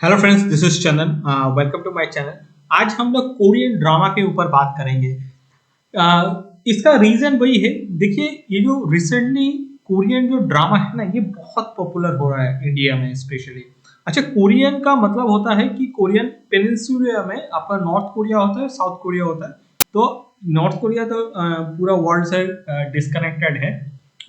Hello friends, this is Chandan. Welcome to my channel. आज हम लोग कोरियन ड्रामा के ऊपर बात करेंगे। इसका रीजन वही है। देखिए, ये जो रिसेंटली कोरियन जो ड्रामा है ना, ये बहुत पॉपुलर हो रहा है इंडिया में स्पेशली। अच्छा, कोरियन का मतलब होता है कि कोरियन पेनिनसुला में आपका नॉर्थ कोरिया होता है, साउथ कोरिया होता है। तो नॉर्थ कोरिया तो पूरा वर्ल्ड से डिस्कनेक्टेड है।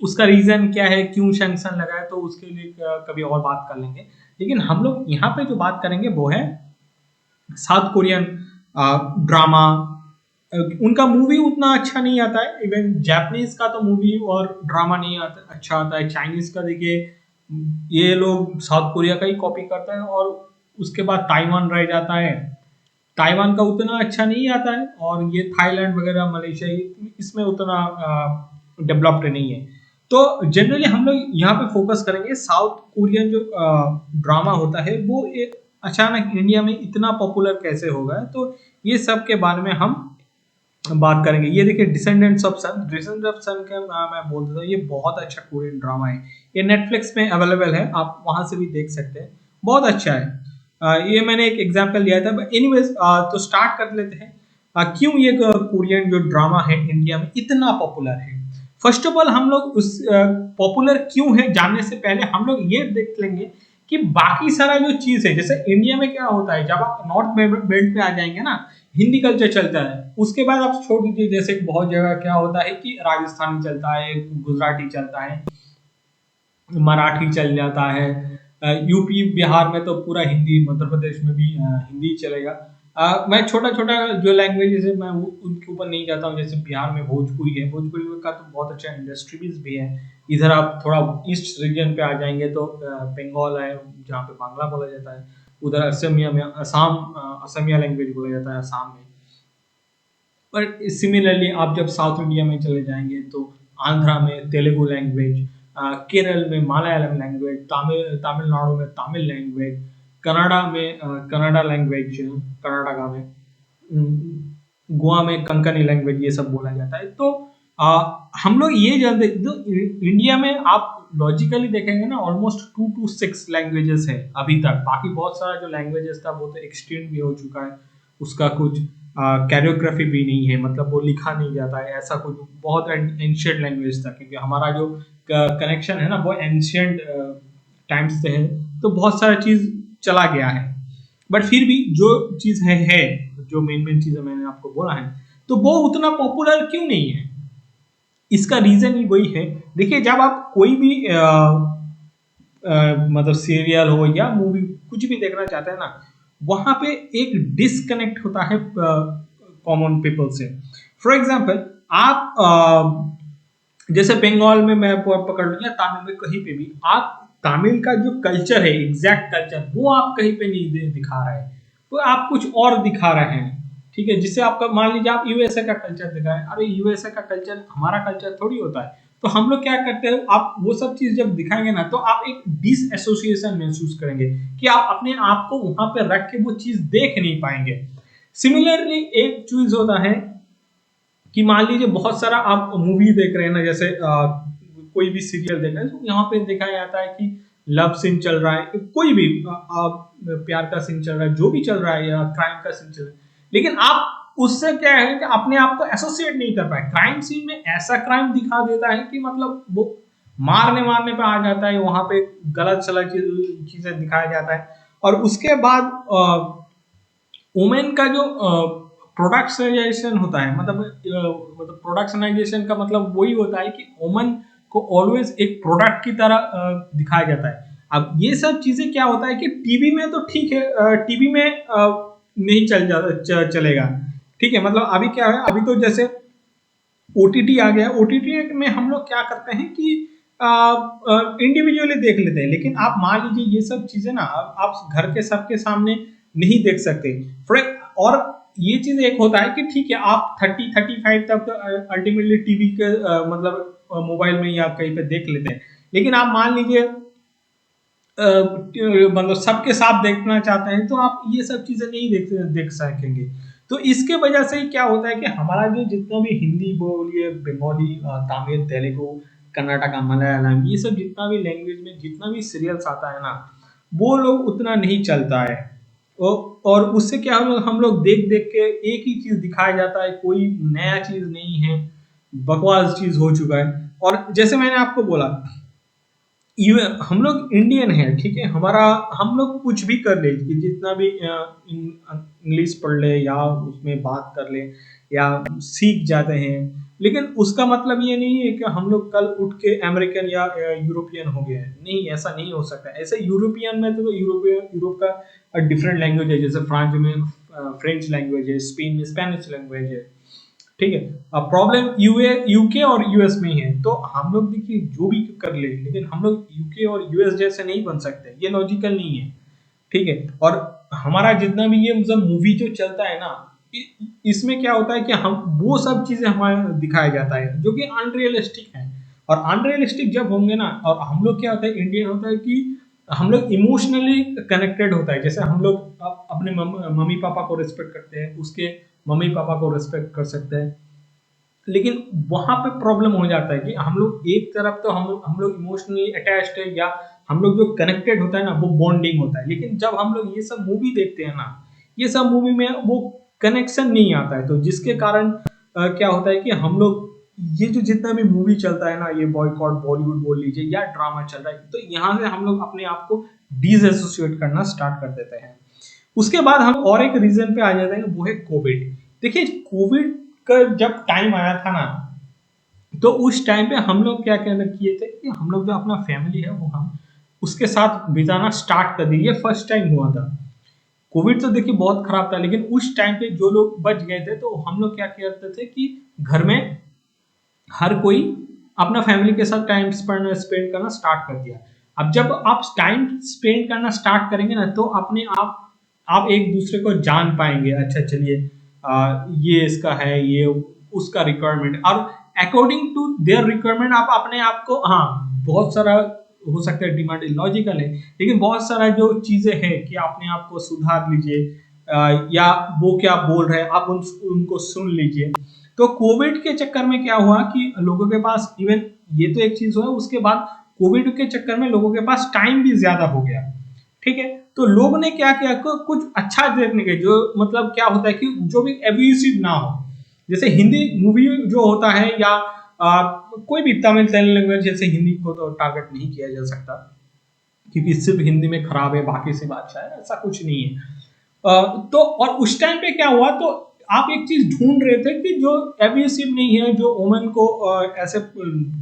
उसका रीजन क्या है, क्यों सैंक्शन लगा है, तो उसके लिए कभी और बात कर लेंगे। लेकिन हम लोग यहाँ पे जो बात करेंगे वो है साउथ कोरियन ड्रामा। उनका मूवी उतना अच्छा नहीं आता है। इवन जापानीज का तो मूवी और ड्रामा नहीं आता अच्छा आता है। चाइनीज का देखिए, ये लोग साउथ कोरिया का ही कॉपी करते हैं, और उसके बाद ताइवान रह जाता है। ताइवान का उतना अच्छा नहीं आता है, और ये थाईलैंड वगैरह, मलेशिया, इसमें उतना डेवलप्ड नहीं है। तो जनरली हम लोग यहाँ पे फोकस करेंगे साउथ कोरियन जो ड्रामा होता है, वो एक अचानक इंडिया में इतना पॉपुलर कैसे हो गया। तो ये सब के बारे में हम बात करेंगे। ये देखिए, डिसेंडेंट्स ऑफ सन का मैं बोल देता हूँ, ये बहुत अच्छा कोरियन ड्रामा है। ये नेटफ्लिक्स में अवेलेबल है, आप वहां से भी देख सकते हैं। बहुत अच्छा है। ये मैंने एक एग्जांपल लिया था। एनीवेज, तो स्टार्ट कर लेते हैं। क्यों ये कोरियन जो ड्रामा है इंडिया में इतना पॉपुलर है। फर्स्ट ऑफ ऑल, हम लोग उस पॉपुलर क्यों है जानने से पहले हम लोग ये देख लेंगे कि बाकी सारा जो चीज है, जैसे इंडिया में क्या होता है, जब आप नॉर्थ बेल्ट पे आ जाएंगे ना, हिंदी कल्चर चलता है। उसके बाद आप छोड़ दीजिए, जैसे बहुत जगह क्या होता है कि राजस्थानी चलता है, गुजराती चलता है, मराठी चल जाता है। यूपी बिहार में तो पूरा हिंदी, मध्य प्रदेश में भी हिंदी चलेगा। मैं छोटा छोटा जो लैंग्वेजेस है मैं उनके ऊपर नहीं जाता हूँ। जैसे बिहार में भोजपुरी है, भोजपुरी का तो बहुत अच्छा इंडस्ट्रीज भी है। इधर आप थोड़ा ईस्ट रीजन पे आ जाएंगे तो बंगाल है, जहाँ पे बांग्ला बोला जाता है। उधर असमिया में असमिया लैंग्वेज बोला जाता है असम में। पर सिमिलरली आप जब साउथ इंडिया में चले जाएंगे तो आंध्रा में तेलुगु लैंग्वेज, केरल में मलयालम लैंग्वेज, तमिलनाडु में तमिल लैंग्वेज, कनाडा में कनाडा लैंग्वेज, कर्नाटका में, गोवा में कंकनी लैंग्वेज, ये सब बोला जाता है। तो हम लोग ये जानते, तो इंडिया में आप लॉजिकली देखेंगे ना, ऑलमोस्ट 2 to 6 लैंग्वेजेस है अभी तक। बाकी बहुत सारा जो लैंग्वेजेस था वो तो एक्सटेंड भी हो चुका है। उसका कुछ कैरियोग्राफी भी नहीं है, मतलब वो लिखा नहीं जाता है ऐसा कुछ। बहुत एंशियंट लैंग्वेज था, क्योंकि हमारा जो कनेक्शन है ना वो एंशियंट टाइम्स से है। तो बहुत सारा चीज चला गया है। बट फिर भी जो चीज है जो मेन मेन चीजें मैंने आपको बोला है, तो वो उतना पॉपुलर क्यों नहीं है। इसका रीजन ही वही है। देखिए, जब आप कोई भी मतलब सीरियल हो या मूवी कुछ भी देखना चाहते हैं ना, वहां पे एक डिस्कनेक्ट होता है कॉमन पीपल से। फॉर एग्जाम्पल, आप जैसे बंगाल में मैं पकड़ लूँ या तमिल में, कहीं पे भी आप तमिल का जो कल्चर है, एग्जैक्ट कल्चर, वो आप कहीं पे नहीं दिखा रहे हैं। तो आप कुछ और दिखा रहे हैं। ठीक है, जिससे आपका, मान लीजिए आप यूएसए का कल्चर दिखाएं, अरे यूएसए का कल्चर हमारा कल्चर थोड़ी होता है। तो हम लोग क्या करते हैं, आप वो सब चीज जब दिखाएंगे ना, तो आप एक डिस एसोसिएशन महसूस करेंगे कि आप अपने आप को वहां पे रख के वो चीज देख नहीं पाएंगे। सिमिलरली एक चीज होता है कि मान लीजिए बहुत सारा आप मूवी देख रहे हैं ना, जैसे कोई भी सीरियल देख रहे हैं, तो यहाँ पे दिखाया जाता है कि लव सीन चल रहा है, कोई भी प्यार का सीन चल रहा है, जो भी चल रहा है, या क्राइम का सीन चल रहा है। लेकिन आप उससे क्या है कि अपने आप को एसोसिएट नहीं कर पाए। क्राइम सीन में ऐसा क्राइम दिखा देता है कि मतलब वो मारने मारने पे आ जाता है, वहां पे गलत सलत चीजें दिखाया जाता है। और उसके बाद वुमेन का जो प्रोडक्शनाइजेशन होता है, मतलब प्रोडक्शनाइजेशन का मतलब वही होता है कि वुमन को ऑलवेज एक प्रोडक्ट की तरह दिखाया जाता है। अब ये सब चीजें क्या होता है कि टीवी में तो ठीक है, टीवी में नहीं चलेगा। ठीक है, मतलब अभी क्या है, अभी तो जैसे ओटीटी आ गया। ओटीटी में हम लोग क्या करते हैं कि इंडिविजुअली देख लेते हैं। लेकिन आप मान लीजिए ये सब चीजें ना आप घर के सबके सामने नहीं देख सकते। और ये चीज एक होता है कि ठीक है, आप 30-35 तक तो अल्टीमेटली टीवी के मतलब मोबाइल में या कहीं पे देख लेते हैं। लेकिन आप मान लीजिए मतलब सबके साथ देखना चाहते हैं, तो आप ये सब चीजें नहीं देख सकेंगे। तो इसके वजह से क्या होता है कि हमारा जो जितना भी हिंदी बोलिए, बंगाली, तमिल, तेलुगु, कर्नाटका, मलयालम, ये सब जितना भी लैंग्वेज में जितना भी सीरियल्स आता है ना, वो लोग उतना नहीं चलता है। और उससे क्या हम लोग देख देख के एक ही चीज दिखाया जाता है, कोई नया चीज नहीं है, बकवास चीज हो चुका है। और जैसे मैंने आपको बोला, हम लोग इंडियन हैं, ठीक है, हमारा हम लोग कुछ भी कर ले, कि जितना भी इंग्लिश पढ़ ले या उसमें बात कर ले या सीख जाते हैं, लेकिन उसका मतलब ये नहीं है कि हम लोग कल उठ के अमेरिकन या यूरोपियन हो गए हैं। नहीं, ऐसा नहीं हो सकता। ऐसे यूरोपियन में तो यूरोप का डिफरेंट लैंग्वेज है, जैसे फ्रांस में फ्रेंच लैंग्वेज है, स्पेन में स्पेनिश लैंग्वेज है, ठीक है। अब प्रॉब्लम यूके और यूएस में ही है। तो हम लोग देखिए जो भी कर ले, लेकिन हम लोग यूके और यूएस जैसे नहीं बन सकते, ये लॉजिकल नहीं है, ठीक है। और हमारा जितना भी ये मतलब मूवी जो चलता है ना, इसमें क्या होता है कि हम वो सब चीजें हमारे दिखाया जाता है जो कि अनरियलिस्टिक है। और अनरियलिस्टिक जब होंगे ना, और हम लोग क्या होता है, इंडियन होता है कि हम लोग इमोशनली कनेक्टेड होता है। जैसे हम लोग अपने मम्मी पापा को रिस्पेक्ट करते हैं, उसके मम्मी पापा को रिस्पेक्ट कर सकते हैं, लेकिन वहां पे प्रॉब्लम हो जाता है कि हम लोग एक तरफ तो हम लोग इमोशनली अटैच्ड है, या हम लोग जो कनेक्टेड होता है ना, वो बॉन्डिंग होता है। लेकिन जब हम लोग ये सब मूवी देखते हैं ना, ये सब मूवी में वो कनेक्शन नहीं आता है, तो जिसके कारण क्या होता है कि हम लोग ये जो जितना भी मूवी चलता है ना, ये बॉयकॉट बॉलीवुड बोल लीजिए या ड्रामा चल रहा है, तो यहाँ से हम लोग अपने आप को डिसएसोसिएट करना स्टार्ट कर देते हैं। उसके बाद हम और एक रीजन पे आ जाते हैं, वो है कोविड। देखिए कोविड का जब टाइम आया था ना, तो उस टाइम पे हम लोग क्या कहना किए थे कि हम लोग जो अपना फैमिली है वो हम उसके साथ बिताना स्टार्ट कर दिए। ये फर्स्ट टाइम हुआ था। कोविड तो देखिए बहुत खराब था, लेकिन उस टाइम पे जो लोग बच गए थे, तो हम लोग क्या करते थे कि घर में हर कोई अपना फैमिली के साथ टाइम स्पेंड करना स्टार्ट कर दिया। अब जब आप टाइम स्पेंड करना स्टार्ट करेंगे ना, तो अपने आप एक दूसरे को जान पाएंगे। अच्छा चलिए, ये इसका है, ये उसका रिक्वायरमेंट, और अकॉर्डिंग टू देयर रिक्वायरमेंट आप अपने आप को, हाँ, बहुत सारा हो सकता है डिमांड लॉजिकल है, लेकिन बहुत सारा जो चीजें हैं कि अपने आप को सुधार लीजिए, या वो क्या बोल रहे हैं आप उनको सुन लीजिए। तो कोविड के चक्कर में क्या हुआ कि लोगों के पास, इवन ये तो एक चीज हुआ, उसके बाद कोविड के चक्कर में लोगों के पास टाइम भी ज्यादा हो गया, ठीक है। तो लोग ने क्या किया, कुछ अच्छा देखने के, जो मतलब क्या होता है कि जो भी एब्यूसिव ना हो, जैसे हिंदी मूवी जो होता है, या कोई भी तमिल तेलुगु लैंग्वेज, जैसे हिंदी को तो टारगेट नहीं किया जा सकता, क्योंकि सिर्फ हिंदी में खराब है, बाकी से बादशाह है, ऐसा कुछ नहीं है। तो और उस टाइम पे क्या हुआ, तो आप एक चीज ढूंढ रहे थे कि जो एब्यूसिव नहीं है, जो वुमेन को ऐसे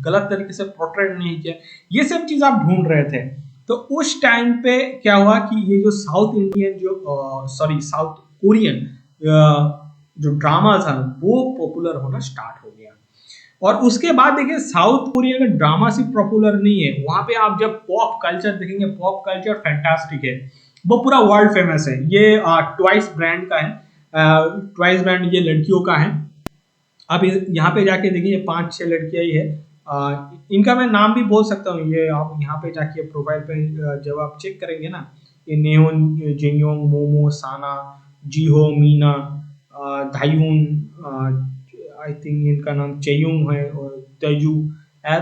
गलत तरीके से पोर्ट्रेट नहीं किया, ये सब चीज आप ढूंढ रहे थे। तो उस टाइम पे क्या हुआ कि ये जो साउथ इंडियन, जो सॉरी साउथ कोरियन जो ड्रामा था, वो पॉपुलर होना स्टार्ट हो गया। और उसके बाद देखिए साउथ कोरिया का ड्रामा सिर्फ पॉपुलर नहीं है, वहां पे आप जब पॉप कल्चर देखेंगे, पॉप कल्चर फैंटास्टिक है, वो पूरा वर्ल्ड फेमस है। ये ट्वाइस ब्रांड का है, ट्वाइस ब्रांड ये लड़कियों का है। आप यहाँ पे जाके देखिए, 5-6 लड़कियां ही है। इनका मैं नाम भी बोल सकता हूँ, ये आप यहाँ पे जाके प्रोफाइल पे जब आप चेक करेंगे ना, ये नेहोन, जिंगयोंग, मोमो, साना, जीहो, मीना, धायून, आई थिंक इनका नाम चेयुंग है, और तेजू।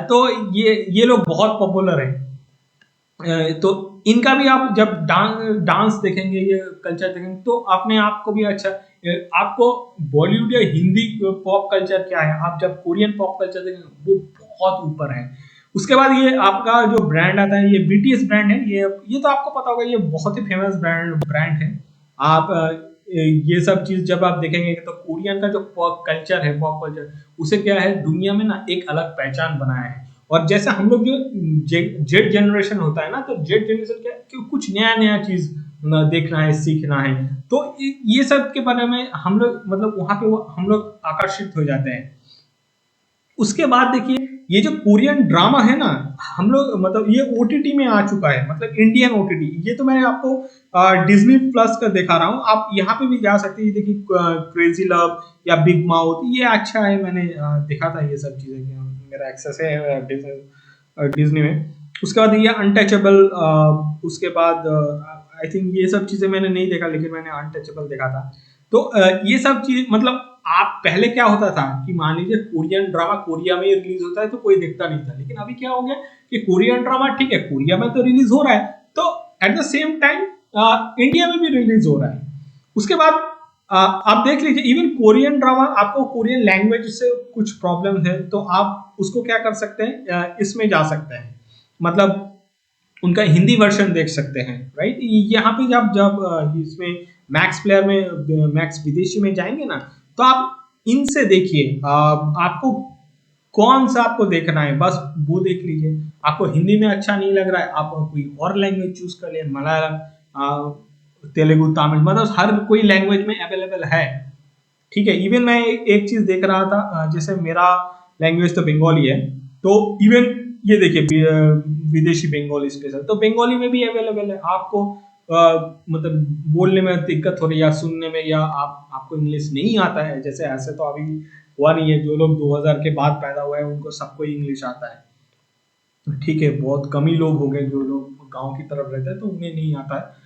तो ये लोग बहुत पॉपुलर है। तो इनका भी आप जब डांस देखेंगे, ये कल्चर देखेंगे, तो अपने आप को भी अच्छा, आपको बॉलीवुड या हिंदी पॉप कल्चर क्या है, आप जब कोरियन पॉप कल्चर देखेंगे, वो बहुत ऊपर है। उसके बाद ये आपका जो ब्रांड आता है, ये बीटीएस ब्रांड है, ये तो आपको पता होगा, ये बहुत ही फेमस ब्रांड है। आप ये सब चीज जब आप देखेंगे, तो कोरियन का जो पॉप कल्चर है, पॉप कल्चर, उसे क्या है, दुनिया में ना एक अलग पहचान बनाया है। और जैसे हम लोग जो जेड जनरेशन होता है ना, तो जेड जनरेशन क्या है कि कुछ नया नया चीज देखना है, सीखना है। तो ये सब के बारे में हम लोग मतलब वहां पे हम लोग आकर्षित हो जाते हैं। उसके बाद देखिए, ये जो कोरियन ड्रामा है ना, हम लोग मतलब ये ओटीटी में आ चुका है, मतलब इंडियन ओटीटी। ये तो मैं आपको डिज्नी प्लस का दिखा रहा हूँ, आप यहाँ पे भी जा सकते हैं। देखिए क्रेजी लव या बिग माउथ, ये अच्छा है, मैंने देखा था ये सब चीजें, मेरा एक्सेस है डिज्नी में। उसके बाद ये अनटचेबल, उसके बाद आई थिंक ये सब चीजें मैंने नहीं देखा, लेकिन मैंने अनटचेबल देखा था। तो ये सब चीज मतलब, आप पहले क्या होता था कि मान लीजिए कोरियन ड्रामा कोरिया में रिलीज होता है तो कोई देखता नहीं था, लेकिन अभी क्या हो गया कि कोरियन ड्रामा ठीक है, कोरिया में तो रिलीज हो रहा है, तो at the same time India में भी रिलीज हो रहा है। उसके बाद आप देख लीजिए इवन कोरियन ड्रामा, आपको कोरियन लैंग्वेज से कुछ प्रॉब्लम है तो आप उसको क्या कर सकते हैं, इसमें जा सकते हैं, मतलब उनका हिंदी वर्जन देख सकते हैं, राइट। यहाँ पे जब जब इसमें मैक्स प्लेयर में, मैक्स विदेशी में जाएंगे ना, तो आप इनसे देखिए, आपको कौन सा आपको देखना है बस वो देख लीजिए। आपको हिंदी में अच्छा नहीं लग रहा है, आप कोई और लैंग्वेज चूज कर लिए, मलयालम, तेलुगु, तमिल, मतलब हर कोई लैंग्वेज में अवेलेबल है, ठीक है। इवन मैं एक चीज देख रहा था, जैसे मेरा लैंग्वेज तो बंगाली है, तो इवन ये देखिए विदेशी बंगाली स्पेशल, तो बंगाली में भी अवेलेबल है। आपको मतलब बोलने में दिक्कत हो रही है या सुनने में, या आपको इंग्लिश नहीं आता है, जैसे ऐसे तो अभी हुआ नहीं है, जो लोग 2000 के बाद पैदा हुए हैं उनको सबको इंग्लिश आता है, ठीक है। बहुत कम ही लोग होंगे जो लोग गांव की तरफ रहते हैं तो उन्हें नहीं आता है,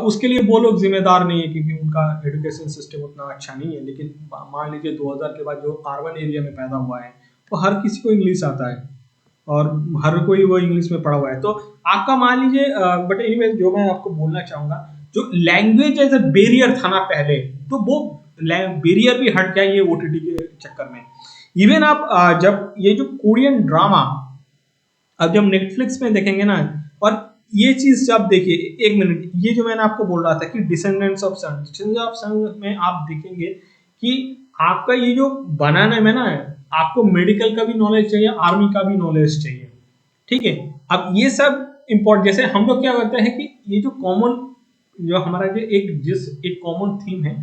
उसके लिए वो लोग जिम्मेदार नहीं है क्योंकि उनका एजुकेशन सिस्टम उतना अच्छा नहीं है। लेकिन मान लीजिए 2000 के बाद जो अर्बन एरिया में पैदा हुआ है वो हर किसी को इंग्लिश आता है और हर कोई वो इंग्लिश में पढ़ा हुआ है, तो आपका मान लीजिए, बट एनीवे जो मैं आपको बोलना चाहूंगा, जो लैंग्वेज एज ए बैरियर था ना पहले, तो वो बैरियर भी हट गया ये ओटीटी के चक्कर में। इवन आप जब ये जो कोरियन ड्रामा अब जब नेटफ्लिक्स में देखेंगे ना, और ये चीज जब देखिए, एक मिनट, ये जो मैंने आपको बोल रहा था कि descendants of sun, descendants of sun में आप देखेंगे कि आपका ये जो बनाने में ना, आपको मेडिकल का भी नॉलेज चाहिए, आर्मी का भी नॉलेज चाहिए, ठीक है। अब ये सब इम्पोर्टेंट, जैसे हम लोग क्या करते हैं कि ये जो कॉमन, जो हमारा जो एक कॉमन थीम है,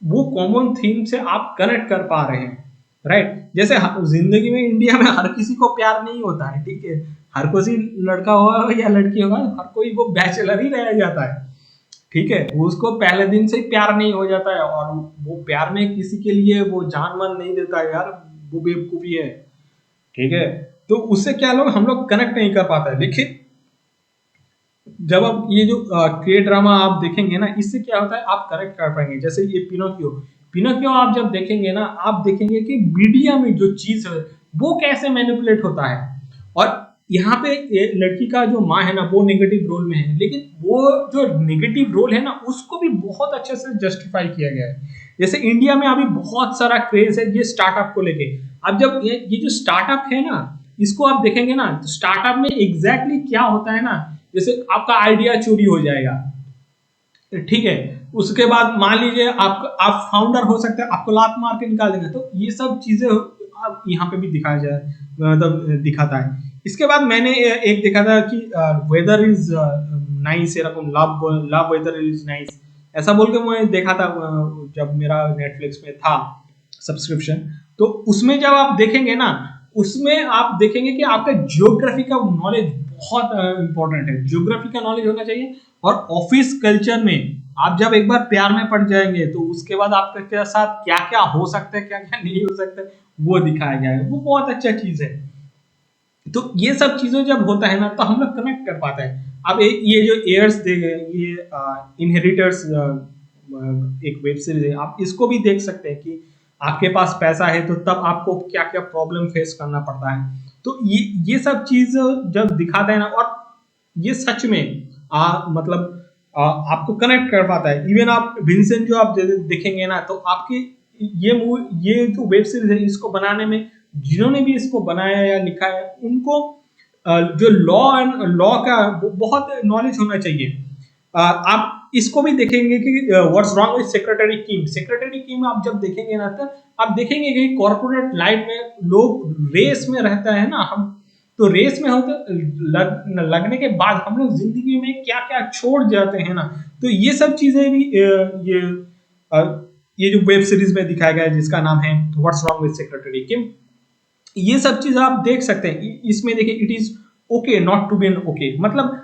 वो कॉमन थीम से आप कनेक्ट कर पा रहे हैं, राइट। जैसे जिंदगी में इंडिया में हर किसी को प्यार नहीं होता है, ठीक है। हर कोई लड़का होगा या लड़की होगा, हर कोई वो बैचलर ही रह जाता है, ठीक है। उसको पहले दिन से ही प्यार नहीं हो जाता है, और वो प्यार में किसी के लिए वो जान मन नहीं देता है यार, वो बेवकूफी है, ठीक है। तो उससे क्या लोग, हम लोग कनेक्ट नहीं कर पाते। लेकिन जब आप ये जो के ड्रामा आप देखेंगे ना, इससे क्या होता है, आप कनेक्ट कर पाएंगे। जैसे ये पिनोकियो, पिनोकियो आप जब देखेंगे ना, आप देखेंगे कि मीडिया में जो चीज है वो कैसे मैनिपुलेट होता है, और यहाँ पे ये लड़की का जो माँ है ना, वो नेगेटिव रोल में है, लेकिन वो जो नेगेटिव रोल है ना, उसको भी बहुत अच्छे से जस्टिफाई किया गया है। जैसे इंडिया में अभी बहुत सारा क्रेज है ये स्टार्टअप को लेके। अब जब ये जो स्टार्टअप है ना, इसको आप देखेंगे ना, तो स्टार्टअप में एग्जैक्टली क्या होता है ना, जैसे आपका आइडिया चोरी हो जाएगा, ठीक है। उसके बाद मान लीजिए आप फाउंडर हो सकते हैं, आपको लात मार के निकाल देंगे, तो ये सब चीजें आप यहाँ पे भी दिखाया जाए, मतलब दिखाता है। इसके बाद मैंने एक देखा था कि वेदर इज नाइस, एरकम love love weather is nice, ऐसा बोल के मैं देखा था जब मेरा नेटफ्लिक्स में था सब्सक्रिप्शन। तो उसमें जब आप देखेंगे ना, उसमें आप देखेंगे कि आपका जियोग्राफी का नॉलेज बहुत इंपॉर्टेंट है, जियोग्राफी का नॉलेज होना चाहिए। और ऑफिस कल्चर में आप जब एक बार प्यार में पड़ जाएंगे तो उसके बाद आपके साथ क्या क्या हो सकता है, क्या क्या नहीं हो सकता है, वो दिखाया गया है, वो बहुत अच्छा चीज है। तो ये सब चीजें जब होता है ना, तो हम लोग कनेक्ट कर पाते हैं। अब ये जो एयर्स दे, ये इनहेरिटर्स एक वेब सीरीज है, आप इसको भी देख सकते हैं कि आपके पास पैसा है तो तब आपको क्या क्या प्रॉब्लम फेस करना पड़ता है। तो ये सब चीज जब दिखाता है ना, और ये सच में मतलब आपको कनेक्ट कर पाता है। इवन आप विंसेंट जो आप देखेंगे ना, तो आपकी ये जो वेब सीरीज है, इसको बनाने में जिन्होंने भी इसको बनाया या लिखा है, उनको जो लॉ का बहुत नॉलेज होना चाहिए। आप इसको भी देखेंगे कि what's wrong with secretary Kim, secretary Kim आप जब देखेंगे ना, तो आप देखेंगे कि कॉर्पोरेट लाइफ में लोग रेस में रहता है ना, हम तो रेस में होते लगने के बाद हम लोग जिंदगी में क्या क्या छोड़ जाते हैं ना। तो ये सब चीजें भी अ, ये जो वेब सीरीज में दिखाया गया है जिसका नाम है what's wrong with secretary Kim, ये सब चीज आप देख सकते हैं। इसमें देखिए, it is okay not to be an okay, मतलब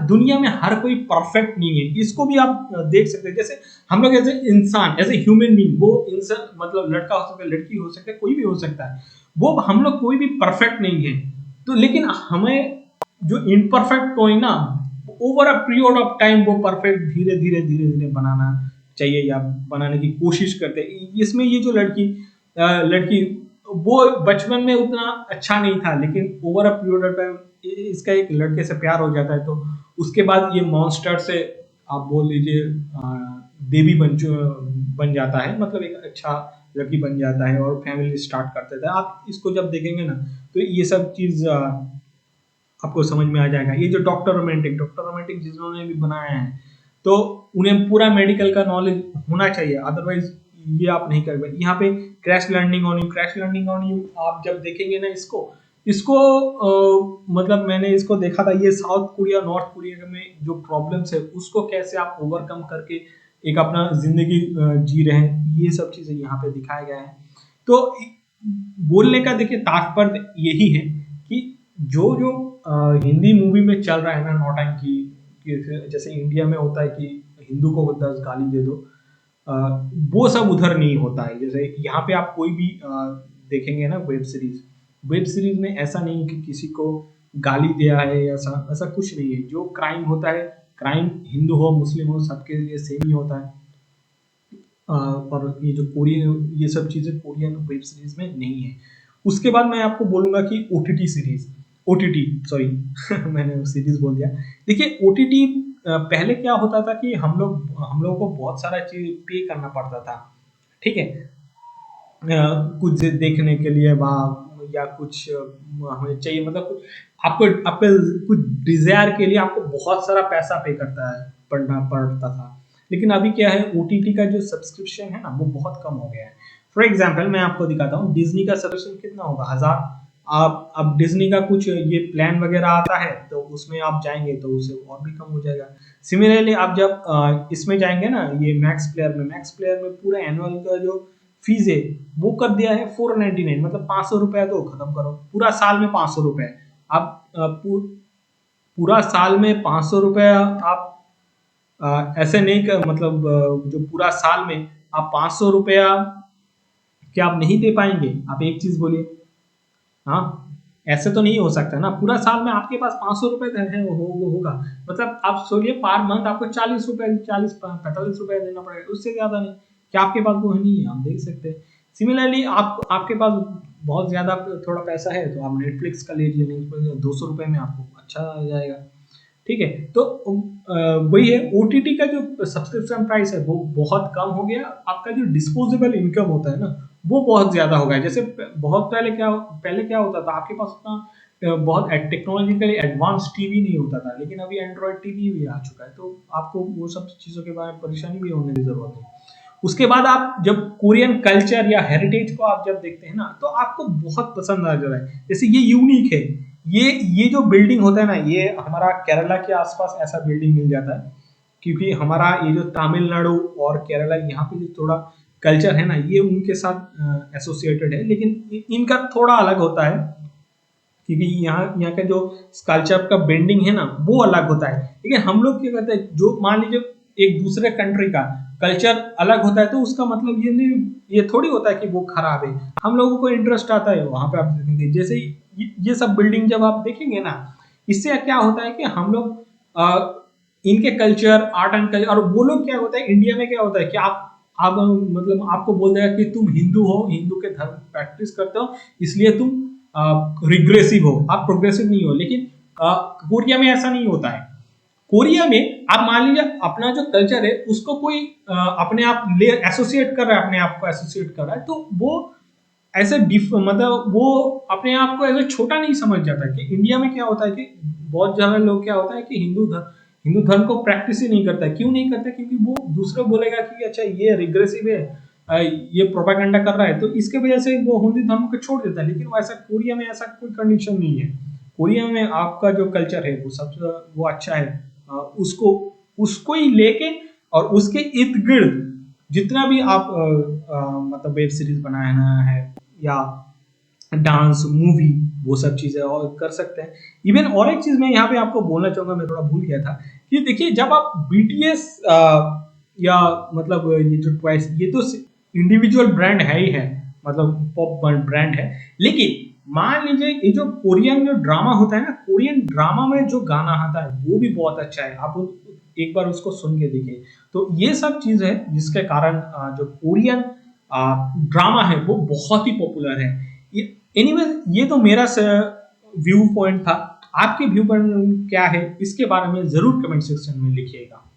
दुनिया में हर कोई परफेक्ट नहीं है, इसको भी आप देख सकते हैं। जैसे हम लोग एज ए इंसान, एज ए ह्यूमन बीइंग, वो इंसान मतलब लड़का हो सकता है, लड़की हो सकता है, कोई भी हो सकता है, वो हम लोग कोई भी परफेक्ट नहीं है। तो लेकिन हमें जो इम्परफेक्ट कोई ना, over a period of time वो परफेक्ट धीरे धीरे धीरे धीरे बनाना चाहिए, या बनाने की कोशिश करते हैं। इसमें ये जो लड़की वो बचपन में उतना अच्छा नहीं था, लेकिन over a period of time इसका एक लड़के से प्यार हो जाता है, तो उसके बाद ये मॉन्स्टर से आप बोल लीजिए देवी बन जाता है, मतलब एक अच्छा लड़की बन जाता है और फैमिली स्टार्ट कर देता है। आप इसको जब देखेंगे ना तो ये सब चीज आपको समझ में आ जाएगा। ये जो डॉक्टर रोमांटिक जिन्होंने भी बनाया है तो उन्हें पूरा मेडिकल का नॉलेज होना चाहिए, अदरवाइज ये आप नहीं कर पाएंगे। यहाँ पे क्रैश लर्निंग ऑन यू आप जब देखेंगे ना इसको इसको मतलब मैंने इसको देखा था, ये साउथ कोरिया नॉर्थ कोरिया में जो प्रॉब्लम्स है उसको कैसे आप ओवरकम करके एक अपना जिंदगी जी रहे हैं, ये सब चीजें यहाँ पे दिखाया गया है। तो बोलने का देखिए तात्पर्य यही है कि जो जो हिंदी मूवी में चल रहा है ना नौटंकी, जैसे इंडिया में होता है कि हिंदू को 10 गाली दे दो, वो सब उधर नहीं होता है। जैसे यहाँ पे आप कोई भी देखेंगे ना वेब सीरीज में ऐसा नहीं कि किसी को गाली दिया है, ऐसा ऐसा कुछ नहीं है। जो क्राइम होता है, क्राइम हिंदू हो मुस्लिम हो सबके लिए सेम ही होता है। और ये जो कोरियन ये सब चीजें कोरियन वेब सीरीज में नहीं है। उसके बाद मैं आपको बोलूंगा कि ओटीटी सॉरी मैंने सीरीज बोल दिया। देखिए ओटीटी पहले क्या होता था कि हम लोगों को बहुत सारा चीज पे करना पड़ता था, ठीक है, कुछ देखने के लिए या कुछ हमें चाहिए, मतलब कुछ आपको आपके कुछ डिजायर के लिए आपको बहुत सारा पैसा पे पड़ना पड़ता था। लेकिन अभी क्या है, ओटीटी का जो सब्सक्रिप्शन है ना वो बहुत कम हो गया है। फॉर एग्जाम्पल मैं आपको दिखाता हूँ, डिज्नी का सब्सक्रिप्शन कितना होगा, 1000। आप अब डिज्नी का कुछ ये प्लान वगैरह आता है तो उसमें आप जाएंगे तो उसे और भी कम हो जाएगा। सिमिलरली आप जब इसमें जाएंगे ना, ये मैक्स प्लेयर में पूरा एनुअल का जो फीस है वो कर दिया है 499, मतलब 500 रुपया तो खत्म करो, पूरा साल में 500 रुपए। आप पूरा साल में 500 रुपया आप ऐसे नहीं कर, मतलब जो पूरा साल में आप 500 रुपया क्या आप नहीं दे पाएंगे? आप एक चीज बोलिए, हाँ ऐसे तो नहीं हो सकता ना, पूरा साल में आपके पास 500 रुपए है वो होगा, मतलब आप सोचिए पर मंथ आपको 40 रुपए देना पड़ेगा, उससे ज्यादा नहीं। क्या आपके पास वो नहीं है? आप देख सकते हैं। सिमिलरली आपके पास बहुत ज्यादा थोड़ा पैसा है तो आप नेटफ्लिक्स का ले लीजिए, नेटफ्लिक्स 200 रुपए में आपको अच्छा आ जाएगा, ठीक है। तो वही है, ओटीटी का जो सब्सक्रिप्शन प्राइस है वो बहुत कम हो गया। आपका जो डिस्पोजेबल इनकम होता है ना वो बहुत ज्यादा हो गया। जैसे बहुत पहले क्या होता था, आपके पास उतना बहुत टेक्नोलॉजिकली एडवांस टीवी नहीं होता था, लेकिन अभी एंड्रॉयड टीवी भी आ चुका है, तो आपको वो सब चीजों के बारे में परेशानी भी होने की जरूरत नहीं। उसके बाद आप जब कोरियन कल्चर या हेरिटेज को आप जब देखते हैं ना तो आपको बहुत पसंद आ जाता है। जैसे ये यूनिक है, ये जो बिल्डिंग होता है ना, ये हमारा केरला के आसपास ऐसा बिल्डिंग मिल जाता है, क्योंकि हमारा ये जो तमिलनाडु और केरला यहाँ पे जो थोड़ा कल्चर है ना ये उनके साथ एसोसिएटेड है, लेकिन इनका थोड़ा अलग होता है, क्योंकि यहाँ का जो कल्चर का बेंडिंग है ना वो अलग होता है। लेकिन हम लोग क्या करते हैं, जो मान लीजिए एक दूसरे कंट्री का कल्चर अलग होता है तो उसका मतलब ये नहीं, ये थोड़ी होता है कि वो खराब है। हम लोगों को इंटरेस्ट आता है वहां पे, आप देखेंगे जैसे ये सब बिल्डिंग जब आप देखेंगे ना, इससे क्या होता है कि हम लोग इनके कल्चर आर्ट एंड कल्चर, और वो लोग क्या होता है इंडिया में क्या होता है कि आप मतलब आपको बोल देगा कि तुम हिंदू हो, हिंदू के धर्म प्रैक्टिस करते हो, इसलिए तुम रिग्रेसिव हो, आप प्रोग्रेसिव नहीं हो। लेकिन कोरिया में ऐसा नहीं होता है। कोरिया में आप मान लीजिए अपना जो कल्चर है उसको कोई अपने आप ले एसोसिएट कर रहा है, अपने आप को एसोसिएट कर रहा है, तो वो ऐसे मतलब वो अपने आप को ऐसे छोटा नहीं समझ जाता। कि इंडिया में क्या होता है कि बहुत ज्यादा लोग क्या होता है कि हिंदू धर्म को प्रैक्टिस ही नहीं करता है। क्यों नहीं करता? क्योंकि वो दूसरे बोलेगा कि अच्छा ये रिग्रेसिव है, ये प्रोपागेंडा कर रहा है, तो इसके वजह से वो हिंदू धर्म को छोड़ देता है। लेकिन वैसा कोरिया में ऐसा कोई कंडीशन नहीं है। कोरिया में आपका जो कल्चर है वो सबसे वो अच्छा है, उसको उसको ही लेके और उसके इर्द गिर्द जितना भी आप मतलब वेब सीरीज बनाना है या डांस मूवी वो सब चीजें और कर सकते हैं। इवन और एक चीज मैं यहाँ पे आपको बोलना चाहूंगा, मैं थोड़ा भूल गया था, कि देखिए जब आप बीटीएस या मतलब ये जो ट्वाइस, ये तो इंडिविजुअल ब्रांड है ही है, मतलब पॉप ब्रांड है। लेकिन मान लीजिए ये जो कोरियन जो ड्रामा होता है ना, कोरियन ड्रामा में जो गाना आता है वो भी बहुत अच्छा है, आप एक बार उसको सुन के देखिए। तो ये सब चीज है जिसके कारण जो कोरियन ड्रामा है वो बहुत ही पॉपुलर है। एनीवे ये तो मेरा व्यू पॉइंट था। आपके व्यू पर क्या है इसके बारे में जरूर कमेंट सेक्शन में लिखिएगा।